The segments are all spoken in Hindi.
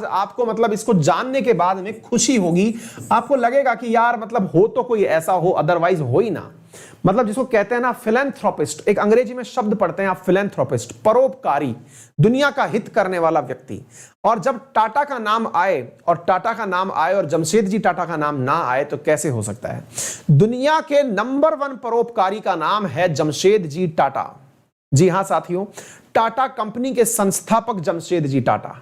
आपको मतलब इसको जानने के बाद में खुशी होगी, आपको लगेगा कि यार मतलब हो तो कोई ऐसा हो, अदरवाइज हो ही ना। मतलब जिसको कहते हैं ना फिलैंथ्रोपिस्ट, एक अंग्रेजी में शब्द पढ़ते हैं आप फिलैंथ्रोपिस्ट, परोपकारी, दुनिया का हित करने वाला व्यक्ति। और जब टाटा का नाम आए और जमशेदजी टाटा का नाम ना आए तो कैसे हो सकता है। दुनिया के नंबर 1 परोपकारी का नाम है जमशेदजी टाटा। जी हां साथियों, टाटा कंपनी के संस्थापक जमशेदजी टाटा,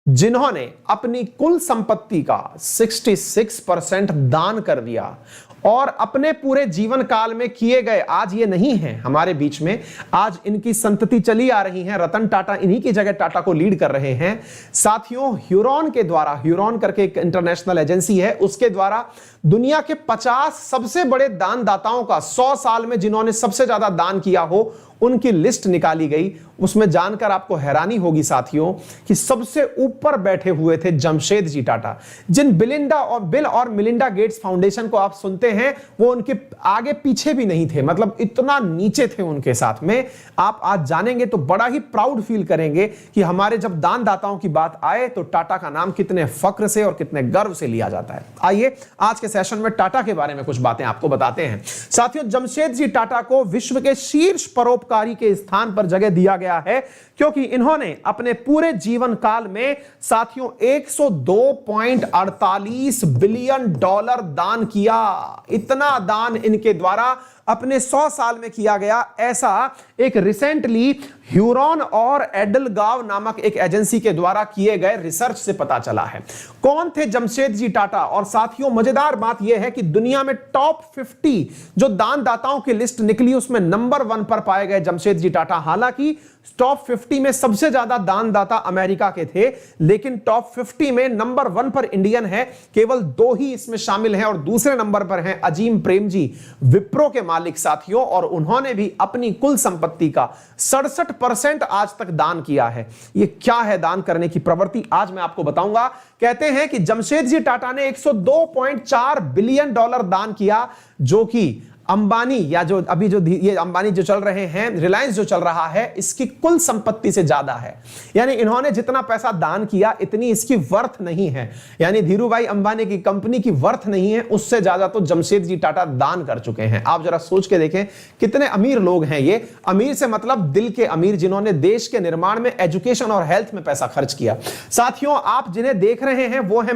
जिन्होंने अपनी कुल संपत्ति का 66% दान कर दिया और अपने पूरे जीवन काल में किए गए, आज ये नहीं है हमारे बीच में, आज इनकी संतति चली आ रही है, रतन टाटा इन्हीं की जगह टाटा को लीड कर रहे हैं साथियों। ह्यूरॉन के द्वारा, ह्यूरॉन करके एक इंटरनेशनल एजेंसी है, उसके द्वारा दुनिया के 50 सबसे बड़े दानदाताओं का 100 साल में जिन्होंने सबसे ज्यादा दान किया हो उनकी लिस्ट निकाली गई। उसमें जानकर आपको हैरानी होगी साथियों कि सबसे ऊपर बैठे हुए थे जमशेदजी टाटा। जिन बिल और मिलिंडा गेट्स फाउंडेशन को आप सुनते हैं वो उनके आगे पीछे भी नहीं थे, मतलब इतना नीचे थे उनके साथ में। आप आज जानेंगे तो बड़ा ही प्राउड फील करेंगे कि हमारे जब दानदाताओं की बात आए तो टाटा का नाम कितने फक्र से और कितने गर्व से लिया जाता है। आइए आज के सेशन में टाटा के बारे में कुछ बातें आपको बताते हैं साथियों। जमशेदजी टाटा को विश्व के शीर्ष परोपकारी के स्थान पर जगह दिया गया है क्योंकि इन्होंने अपने पूरे जीवन काल में साथियों 102.48 बिलियन डॉलर दान किया। इतना दान इनके द्वारा अपने 100 साल में किया गया, ऐसा एक रिसेंटली ह्यूरॉन और एडलगाव नामक एक एजेंसी के द्वारा किए गए रिसर्च से पता चला है। कौन थे जमशेदजी टाटा? और साथियों मजेदार बात यह है कि दुनिया में टॉप 50 जो दानदाताओं की लिस्ट निकली उसमें नंबर 1 पर पाए गए जमशेदजी टाटा। हालांकि टॉप 50 में सबसे ज्यादा दानदाता अमेरिका के थे, लेकिन टॉप 50 में नंबर 1 पर इंडियन है, केवल 2 ही इसमें शामिल हैं और दूसरे नंबर पर हैं अजीम प्रेमजी, विप्रो के मालिक साथियों, और उन्होंने भी अपनी कुल संपत्ति का 67% आज तक दान किया है। ये क्या है दान करने की प्रवृत्ति, आज मैं आपको बताऊंगा। कहते हैं कि जमशेदजी टाटा ने 102.4 बिलियन डॉलर दान किया, जो कि अंबानी या जो अभी जो ये अंबानी जो चल रहे हैं, रिलायंस जो चल रहा है, इसकी कुल संपत्ति से ज्यादा है। यानी इन्होंने जितना पैसा दान किया इतनी इसकी वर्थ नहीं है, यानी धीरूभाई अंबानी की कंपनी की वर्थ नहीं है, उससे ज्यादा तो जमशेदजी टाटा दान कर चुके हैं। आप जरा सोच के देखें कितने अमीर लोग हैं ये। अमीर से मतलब दिल के अमीर, जिन्होंने देश के निर्माण में, एजुकेशन और हेल्थ में पैसा खर्च किया। साथियों आप जिन्हें देख रहे हैं वो है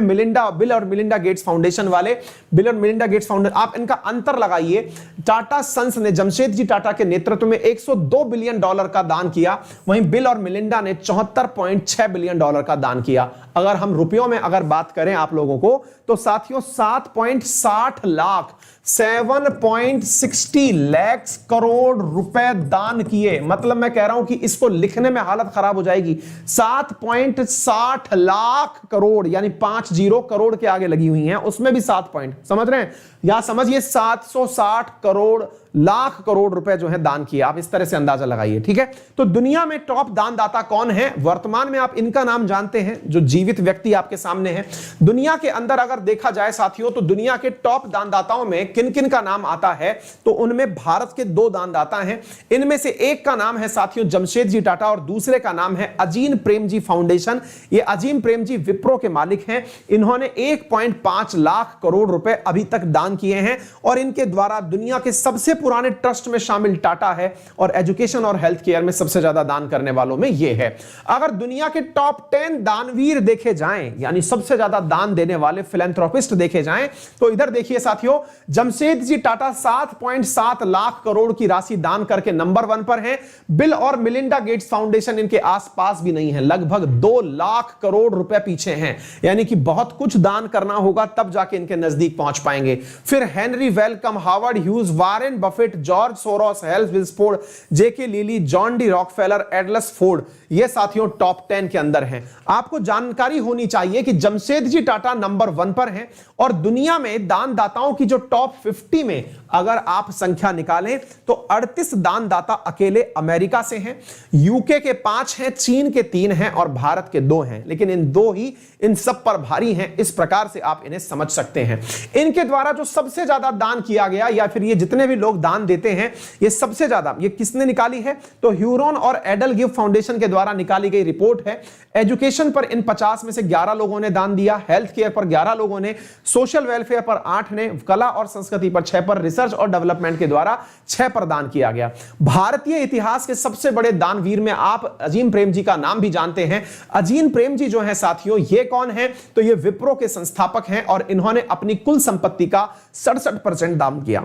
बिल और मिलिंडा गेट्स फाउंडेशन वाले। बिल और मिलिंडा गेट्स फाउंडेशन, आप इनका अंतर लगाइए। टाटा सन्स ने जमशेदजी टाटा के नेतृत्व में 102 बिलियन डॉलर का दान किया, वहीं बिल और मिलिंडा ने 74.6 बिलियन डॉलर का दान किया। अगर हम रुपयों में अगर बात करें आप लोगों को तो साथियों 7.60 लाख 7.60 लाख करोड़ रुपए दान किए। मतलब मैं कह रहा हूं कि इसको लिखने में हालत खराब हो जाएगी। 7.60 लाख करोड़, यानी 50 करोड़ के आगे लगी हुई हैं, उसमें भी 7 पॉइंट, समझ रहे हैं? या समझिए 760 करोड़ लाख करोड़ रुपए जो है दान किए। आप इस तरह से अंदाजा लगाइए, ठीक है? तो दुनिया में टॉप दानदाता कौन है वर्तमान में, आप इनका नाम जानते हैं, जो जीवित व्यक्ति आपके सामने है। दुनिया के अंदर अगर देखा जाए साथियों तो दुनिया के टॉप दानदाताओं में किन किन का नाम आता है, तो उनमें भारत के 2 दानदाता हैं। इनमें से एक का नाम है साथियों जमशेदजी टाटा और दूसरे का नाम है अजीम प्रेमजी फाउंडेशन। ये अजीम प्रेमजी विप्रो के मालिक हैं। इन्होंने 1.5 लाख करोड़ रुपए अभी तक दान किए हैं और इनके द्वारा दुनिया के सबसे पुराने ट्रस्ट में शामिल टाटा है और एजुकेशन और हेल्थ केयर में सबसे ज्यादा दान करने वालों में ये है। अगर दुनिया के टॉप 10 दानवीर देखे जाएं, यानी सबसे ज्यादा दान देने वाले फिलैंथ्रोपिस्ट देखे जाएं, तो इधर देखिए साथियों, जमशेदजी टाटा 7.7 लाख करोड़ की राशि दान करके नंबर 1 पर हैं। बिल और मिलिंडा गेट्स फाउंडेशन इनके आसपास भी नहीं है, लगभग 2 लाख करोड़ रुपए पीछे हैं, यानी कि बहुत कुछ दान करना होगा तब जाके इनके नजदीक पहुंच पाएंगे। फिर Henry Wellcome, Howard Hughes, Warren Buffett, George Soros, हेल्स विल्सफोर्ड, J K Lilly, John D Rockefeller, एडलस फोर्ड, ये साथियों टॉप 10 के अंदर हैं। आपको जानकारी होनी चाहिए कि जमशेदजी टाटा नंबर 1 पर हैं और दुनिया में दानदाताओं की जो टॉप 50 में अगर आप संख्या निकालें तो 38 दानदाता अकेले अमेरिका से हैं, यूके के 5 हैं, चीन के 3 हैं और भारत के 2 हैं। लेकिन इन 2 ही इन सब पर भारी हैं, इस प्रकार से आप इन्हें समझ सकते हैं। इनके द्वारा जो सबसे ज्यादा दान किया गया, या फिर ये जितने भी लोग दान देते हैं, ये सबसे ज्यादा ये किसने निकाली है, तो ह्यूरॉन और एडलगिव फाउंडेशन के द्वारा द्वारा निकाली गई रिपोर्ट है। एजुकेशन पर इन 50 में से 11 लोगों ने दान दिया, हेल्थ केयर पर 11 लोगों ने, सोशल वेलफेयर पर 8 ने, कला और संस्कृति पर 6 पर, रिसर्च और डेवलपमेंट के द्वारा 6 पर दान किया गया। भारतीय इतिहास के सबसे बड़े दानवीर में आप अजीम प्रेम जी का नाम भी जानते हैं। अजीम प्रेम जी जो हैं साथियों, ये कौन है? तो ये विप्रो के संस्थापक हैं और इन्होंने अपनी कुल संपत्ति का 67% दान किया।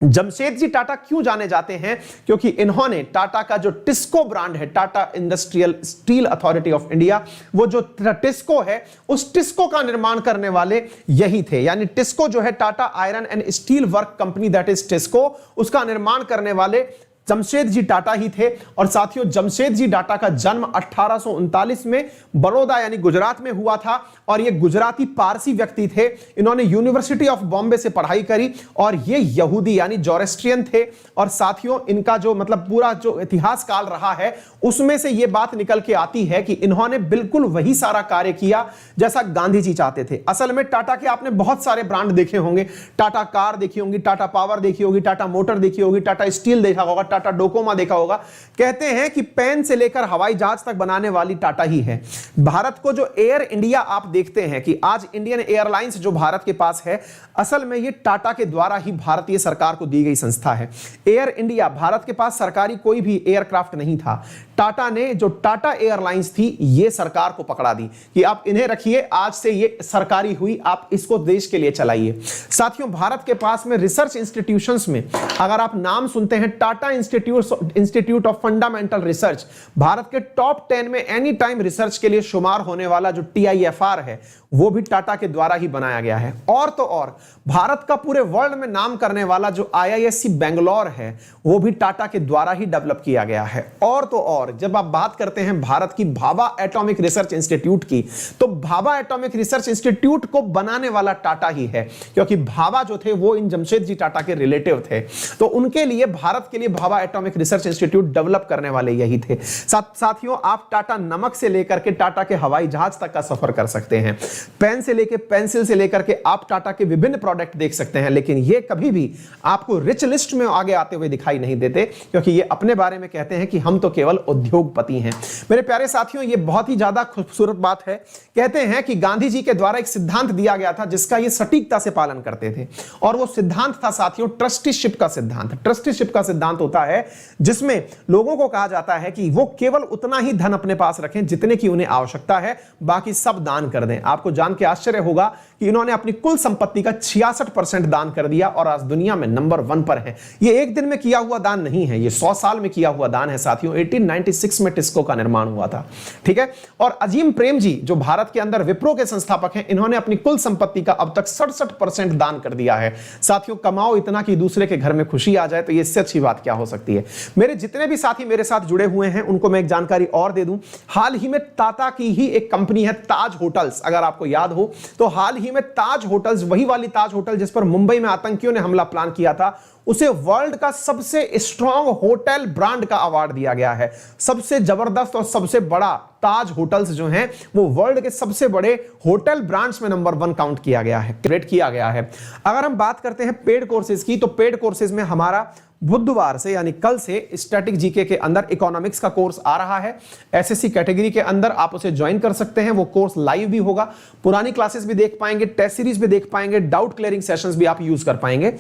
जमशेद जी टाटा क्यों जाने जाते हैं? क्योंकि इन्होंने टाटा का जो टिस्को ब्रांड है, Tata industrial steel authority of India, वो जो टिस्को है, उस टिस्को का निर्माण करने वाले यही थे। यानी टिस्को जो है, Tata iron and steel work company, that is TISCO, उसका निर्माण करने वाले जमशेद जी टाटा ही थे। और साथियों, जमशेद जी टाटा का जन्म 1839 में बड़ौदा यानी गुजरात में हुआ था और ये गुजराती पारसी व्यक्ति थे। इन्होंने यूनिवर्सिटी ऑफ बॉम्बे से पढ़ाई करी और ये यहूदी यानी जोरेस्ट्रियन थे। और साथियों, इनका जो मतलब पूरा जो इतिहास काल रहा है उसमें से ये बात निकल के आती है कि इन्होंने बिल्कुल वही सारा कार्य किया जैसा गांधी जी चाहते थे। असल में टाटा के आपने बहुत सारे ब्रांड देखे होंगे, टाटा कार देखी होंगी, टाटा पावर देखी होगी, टाटा मोटर देखी होगी, टाटा स्टील देखा होगा, टाटा डोकोमा देखा होगा। कहते हैं कि पेन से लेकर हवाई जहाज तक बनाने वाली टाटा ही है। भारत को जो एयर इंडिया आप देखते हैं कि आज इंडियन एयरलाइंस जो भारत के पास है, असल में ये टाटा के द्वारा ही भारतीय सरकार को दी गई संस्था है। एयर इंडिया, भारत के पास सरकारी कोई भी एयरक्राफ्ट नहीं था। टाटा ने जो टाटा एयरलाइंस थी, ये सरकार को पकड़ा दी कि आप इन्हें रखिए, आज से ये सरकारी हुई, आप इसको देश के लिए चलाइए। साथियों, भारत के पास में रिसर्च इंस्टीट्यूशंस में अगर आप नाम सुनते हैं, Tata institute of fundamental research, Bharat के टॉप 10 में एनी टाइम रिसर्च के लिए शुमार होने वाला जो TIFR है, वो भी टाटा के द्वारा ही बनाया गया है। और तो और भारत का पूरे वर्ल्ड में नाम करने वाला जो IISc बेंगलोर है, वो भी टाटा के द्वारा ही डेवलप किया गया है। और तो और जब आप बात करते हैं भारत की भाभा एटॉमिक रिसर्च इंस्टीट्यूट की, तो भाभा एटॉमिक रिसर्च इंस्टीट्यूट को बनाने वाला टाटा ही है, क्योंकि भाभा जो थे वो इन जमशेद जी टाटा के रिलेटिव थे। तो उनके लिए, भारत के लिए Bhabha atomic research institute develop करने वाले यही थे। साथियों, आप टाटा नमक से लेकर के टाटा के हवाई जहाज तक का सफर कर सकते हैं। पेन से लेकर, पेंसिल से लेकर के आप टाटा के विभिन्न प्रोडक्ट देख सकते हैं, लेकिन ये कभी भी आपको रिच लिस्ट में आगे आते हुए दिखाई नहीं देते, क्योंकि ये अपने बारे में कहते हैं कि हम तो केवल उद्योगपति हैं। मेरे प्यारे साथियों, ये बहुत ही ज्यादा खूबसूरत बात है। कहते हैं कि गांधी जी के द्वारा एक सिद्धांत दिया गया था जिसका ये सटीकता से पालन करते थे, और वो सिद्धांत था साथियों ट्रस्टीशिप का सिद्धांत। ट्रस्टीशिप का सिद्धांत होता है जिसमें लोगों को कहा जाता है कि वो केवल उतना ही धन अपने पास रखें जितने की उन्हें आवश्यकता है, बाकी सब दान कर दें। आपको जान के आश्चर्य होगा कि इन्होंने अपनी कुल संपत्ति का 66% दान कर दिया और आज दुनिया में नंबर 1 पर है। ये एक दिन में किया हुआ दान नहीं है, ये 100 साल में किया हुआ दान है साथियों। 1896 में टिस्को का निर्माण हुआ था, ठीक है। और अजीम प्रेम जी जो भारत के अंदर विप्रो के संस्थापक हैं, इन्होंने अपनी कुल संपत्ति का अब तक 67% दान कर दिया है। साथियों, कमाओ इतना कि दूसरे के घर में खुशी आ जाए, तो ये इससे अच्छी बात क्या हो सकती है। मेरे जितने भी साथी मेरे साथ जुड़े हुए हैं उनको मैं एक जानकारी और दे दूं। हाल ही में टाटा की ही एक कंपनी है ताज होटल्स, अगर आपको याद हो तो हाल ही में ताज होटल्स, वही वाली ताज होटल जिस पर मुंबई में आतंकियों ने हमला प्लान किया था, उसे वर्ल्ड का सबसे स्ट्रांग होटल ब्रांड का अवार्ड दिया गया है। सबसे जबरदस्त और सबसे बड़ा ताज होटल्स जो हैं वो वर्ल्ड के सबसे बड़े होटल ब्रांड्स में नंबर 1 काउंट किया गया है, रेट किया गया है। अगर हम बात करते हैं पेड कोर्सेज की, तो पेड कोर्सेज में हमारा बुधवार से यानी कल से स्टैटिक जीके के अंदर इकोनॉमिक्स का कोर्स आ रहा है। एसएससी कैटेगरी के अंदर आप उसे ज्वाइन कर सकते हैं। वो कोर्स लाइव भी होगा, पुरानी क्लासेस भी देख पाएंगे, टेस्ट सीरीज भी देख पाएंगे, डाउट क्लियरिंग सेशंस भी आप यूज कर पाएंगे।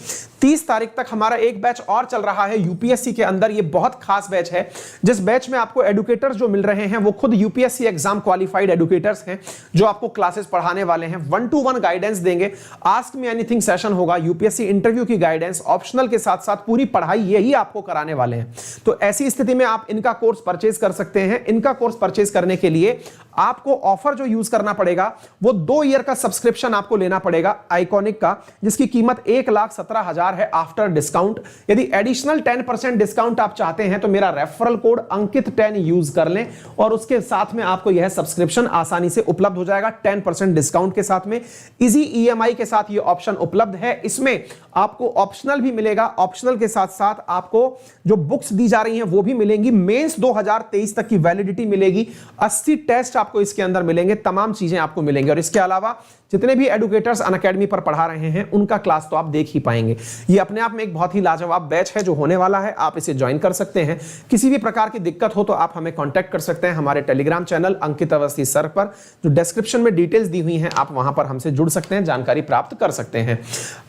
30 तारीख तक हमारा एक बैच और चल रहा है यूपीएससी के अंदर। ये बहुत खास बैच है, जिस बैच में आपको एडुकेटर्स जो मिल रहे हैं वो खुद यूपीएससी एग्जाम क्वालिफाइड एडुकेटर्स हैं, जो आपको क्लासेस पढ़ाने वाले हैं। 1-to-1 गाइडेंस देंगे, आस्क मी एनीथिंग सेशन होगा, यूपीएससी इंटरव्यू की गाइडेंस, ऑप्शनल के साथ साथ पूरी पढ़ाई यही आपको कराने वाले हैं। तो ऐसी स्थिति में आप इनका कोर्स परचेज कर सकते हैं। इनका कोर्स परचेज करने के लिए आपको ऑफर जो यूज करना पड़ेगा वो 2 ईयर का सब्सक्रिप्शन आपको लेना पड़ेगा आइकॉनिक का, जिसकी कीमत 1,17,000 है आफ्टर डिस्काउंट। यदि एडिशनल 10% डिस्काउंट आप चाहते हैं तो मेरा रेफरल कोड अंकित10 यूज कर लें और उसके साथ में आपको यह सब्सक्रिप्शन आसानी से उपलब्ध हो जाएगा 10% डिस्काउंट के साथ में। इजी ईएमआई के साथ यह ऑप्शन उपलब्ध है। इसमें आपको ऑप्शनल भी मिलेगा, ऑप्शनल के साथ साथ आपको जो बुक्स दी जा रही हैं वो भी मिलेंगी। मेंस 2023 तक की वैलिडिटी मिलेगी, 80 टेस्ट आपको इसके अंदर मिलेंगे, तमाम चीजें आपको मिलेंगी। और इसके अलावा जितने भी एडुकेटर्स अनअकैडमी पर पढ़ा रहे हैं उनका क्लास तो आप देख ही पाएंगे। ये अपने आप में एक बहुत ही लाजवाब बैच है जो होने वाला है, आप इसे ज्वाइन कर सकते हैं। किसी भी प्रकार की दिक्कत हो तो आप हमें कांटेक्ट कर सकते हैं हमारे टेलीग्राम चैनल अंकित अवस्थी सर पर, जो डिस्क्रिप्शन में डिटेल्स दी हुई हैं, आप वहां पर हमसे जुड़ सकते हैं, जानकारी प्राप्त कर सकते हैं।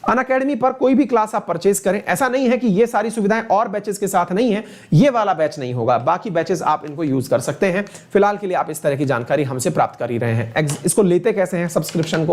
अनअकैडमी पर कोई भी क्लास आप परचेज करें, ऐसा नहीं है कि ये सारी सुविधाएं और बैचेस के साथ नहीं है, ये वाला बैच नहीं होगा, बाकी बैचेस आप इनको यूज कर सकते हैं। फिलहाल के लिए आप इस तरह की जानकारी हमसे प्राप्त कर ही रहे हैं। इसको लेते कैसे हैं सब्सक्रिप्शन को?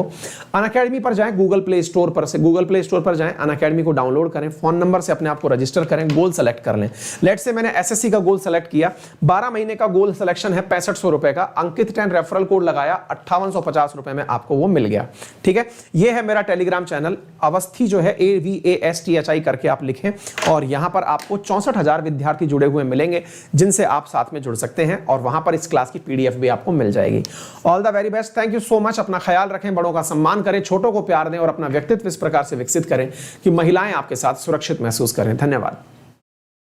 अनअकैडमी पर जाएं, गूगल प्ले स्टोर पर जाएं, अनअकैडमी को डाउनलोड करें, फोन नंबर से अपने आप को रजिस्टर करें, गोल सेलेक्ट कर लें। लेट से मैंने एसएससी का गोल सेलेक्ट किया, 12 महीने का गोल सिलेक्शन है 6500 रुपए का, अंकित 10 रेफरल कोड लगाया, 5850 रुपए में आपको वो मिल गया। ठीक है, ये है मेरा टेलीग्राम चैनल अवस्थी जो है AVASTHI करके आप लिखें, और यहां पर आपको 64,000 विद्यार्थी जुड़े हुए मिलेंगे जिनसे आप साथ में जुड़ सकते हैं, और वहां पर इस क्लास की PDF भी आपको मिल जाएगी। All the very best, thank you so much. अपना ख्याल रखें, बड़ों का सम्मान करें, छोटों को प्यार दें और अपना व्यक्तित्व इस प्रकार से विकसित करें कि महिलाएं आपके साथ सुरक्षित महसूस करें। धन्यवाद।